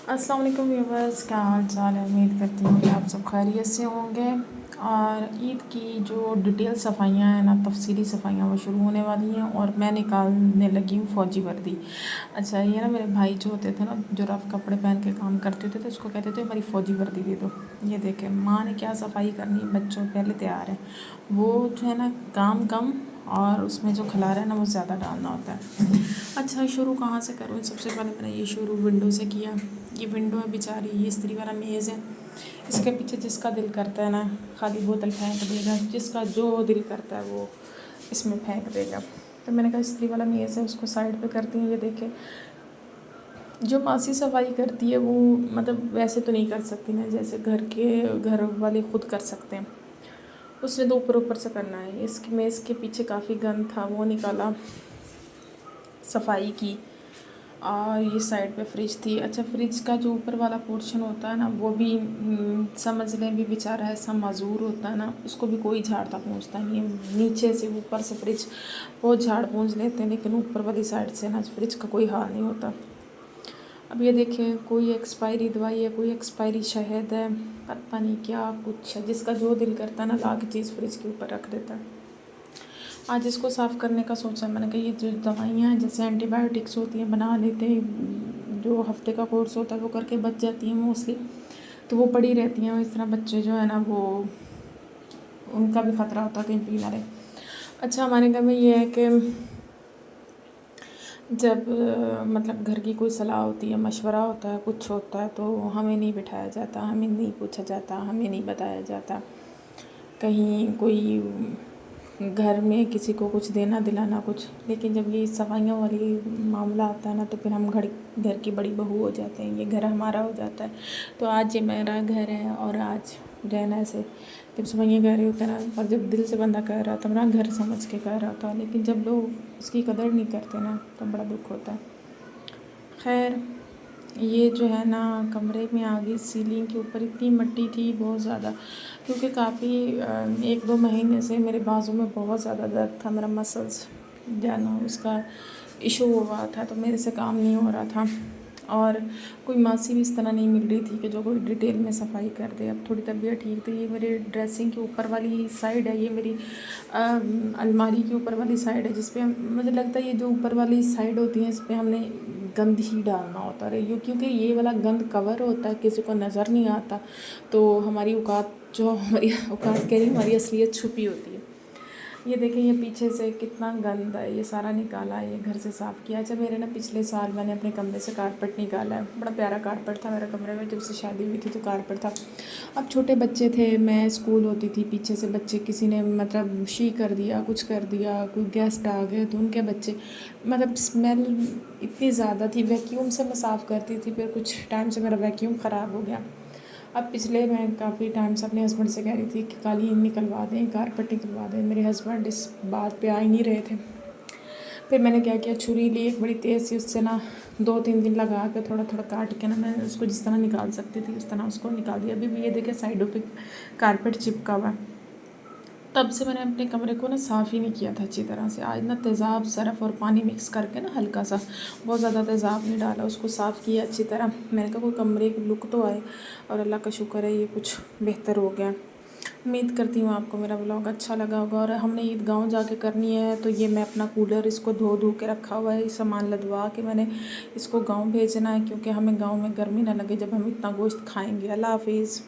अस्सलाम वालेकुम व्यूअर्स, क्या हाल चाल है। उम्मीद करती हूँ कि आप सब खैरियत से होंगे। और ईद की जो डिटेल सफाइयाँ हैं ना, तफसीली सफाइयाँ वो शुरू होने वाली हैं और मैं निकालने लगी हूँ फ़ौजी वर्दी। अच्छा, ये ना मेरे भाई जो होते थे ना, जो रफ़ कपड़े पहन के काम करते थे तो उसको कहते थे हमारी फ़ौजी वर्दी दे दो। ये देखें, माँ ने क्या सफाई करनी, बच्चों पहले तैयार है। वो जो है ना, काम कम और उसमें जो खिलारा है ना वो ज़्यादा डालना होता है। अच्छा, शुरू कहाँ से करूँ। सबसे पहले मैंने ये शुरू विंडो से किया। ये विंडो है बेचारी, ये इस्त्री वाला मेज़ है। इसके पीछे जिसका दिल करता है ना, खाली बोतल फेंक देगा, जिसका जो दिल करता है वो इसमें फेंक देगा। तो मैंने कहा इस्त्री वाला मेज़ है, उसको साइड पे करती हूँ। ये देखें, जो मासी सफाई करती है वो मतलब वैसे तो नहीं कर सकती ना, जैसे घर वाले खुद कर सकते हैं। उसने तो ऊपर ऊपर से करना है। इसकी मेज़ के पीछे काफ़ी गंद था, वो निकाला, सफाई की। और ये साइड पे फ्रिज थी। अच्छा, फ्रिज का जो ऊपर वाला पोर्शन होता है ना वो भी समझ लें भी बेचारा ऐसा माजूर होता है ना, उसको भी कोई झाड़ता पोंछता नहीं है। नीचे से ऊपर से फ्रिज बहुत झाड़ पोंछ लेते हैं, लेकिन ऊपर वाली साइड से ना फ्रिज का कोई हाल नहीं होता। अब ये देखिए, कोई एक्सपायरी दवाई है, कोई एक्सपायरी शहद है, पता नहीं क्या कुछ है। जिसका जो दिल करता है ना ला के चीज़ फ्रिज के ऊपर रख देता है। आज इसको साफ़ करने का सोचा मैंने कि ये जो दवाइयाँ हैं जैसे एंटीबायोटिक्स होती हैं, बना लेते हैं, जो हफ्ते का कोर्स होता है वो करके बच जाती हैं मोस्टली, तो वो पड़ी रहती हैं। और इस तरह बच्चे जो है ना वो, उनका भी ख़तरा होता है कहीं पी ना रहे। अच्छा, हमारे घर में ये है कि जब मतलब घर की कोई सलाह होती है, मशवरा होता है, कुछ होता है तो हमें नहीं बिठाया जाता, हमें नहीं पूछा जाता, हमें नहीं बताया जाता। कहीं कोई घर में किसी को कुछ देना दिलाना कुछ, लेकिन जब ये सफाइयों वाली मामला आता है ना तो फिर हम घर की बड़ी बहू हो जाते हैं, ये घर हमारा हो जाता है। तो आज ये मेरा घर है और आज रहना ऐसे, जब सफाइयाँ कह रहे होते हैं ना, और जब दिल से बंदा कह रहा था ना, घर समझ के कह रहा था, लेकिन जब लोग उसकी कदर नहीं करते ना तो बड़ा दुख होता है। खैर, ये जो है ना, कमरे में आ गई। सीलिंग के ऊपर इतनी मिट्टी थी बहुत ज़्यादा, क्योंकि काफ़ी 1-2 महीने से मेरे बाजू में बहुत ज़्यादा दर्द था। मेरा मसल्स जो है ना उसका इशू हुआ था, तो मेरे से काम नहीं हो रहा था। और कोई मासी भी इस तरह नहीं मिल रही थी कि जो कोई डिटेल में सफाई कर दे। अब थोड़ी तबीयत ठीक थी। ये मेरे ड्रेसिंग के ऊपर वाली साइड है, ये मेरी अलमारी के ऊपर वाली साइड है, जिस पे मुझे लगता है ये जो ऊपर वाली साइड होती है इस पर हमने गंद ही डालना होता है। क्योंकि ये वाला गंद कवर होता है, किसी को नज़र नहीं आता, तो हमारी औकात जो हमारी औकात कह रही, हमारी असलियत छुपी होती है। ये देखें, ये पीछे से कितना गंद है, ये सारा निकाला, ये घर से साफ़ किया। अच्छा, मेरे ना पिछले साल मैंने अपने कमरे से कारपेट निकाला है। बड़ा प्यारा कारपेट था मेरे कमरे में, जब से शादी हुई थी तो कारपेट था। अब छोटे बच्चे थे, मैं स्कूल होती थी, पीछे से बच्चे किसी ने मतलब शी कर दिया, कुछ कर दिया, कोई गेस्ट आ गए तो उनके बच्चे, मतलब स्मेल इतनी ज़्यादा थी। वैक्यूम से मैं साफ़ करती थी, फिर कुछ टाइम से मेरा वैक्यूम ख़राब हो गया। अब पिछले मैं काफ़ी टाइम से अपने हस्बैंड से कह रही थी कि कालीन निकलवा दें, कारपेट निकलवा दें। मेरे हस्बैंड इस बात पे आ ही नहीं रहे थे। फिर मैंने क्या किया, छुरी ली एक बड़ी तेज़ सी, उससे ना 2-3 दिन लगा के थोड़ा थोड़ा काट के ना, मैं उसको जिस तरह निकाल सकती थी उस तरह उसको निकाल दिया। अभी भी ये देखे साइडों पे कारपेट चिपका हुआ है। तब से मैंने अपने कमरे को ना साफ़ ही नहीं किया था अच्छी तरह से। आज ना तेज़ाब, सरफ़ और पानी मिक्स करके ना हल्का सा, बहुत ज़्यादा तेज़ाब नहीं डाला, उसको साफ़ किया अच्छी तरह। मैंने कहा कोई कमरे की लुक तो आए, और अल्लाह का शुक्र है ये कुछ बेहतर हो गया। उम्मीद करती हूँ आपको मेरा व्लॉग अच्छा लगा होगा। और हमने ईद गाँव जाके करनी है, तो ये मैं अपना कूलर इसको धो के रखा हुआ है, सामान लदवा के मैंने इसको गाँव भेजना है, क्योंकि हमें गाँव में गर्मी ना लगे जब हम इतना गोश्त खाएँगे। अल्लाह हाफिज़।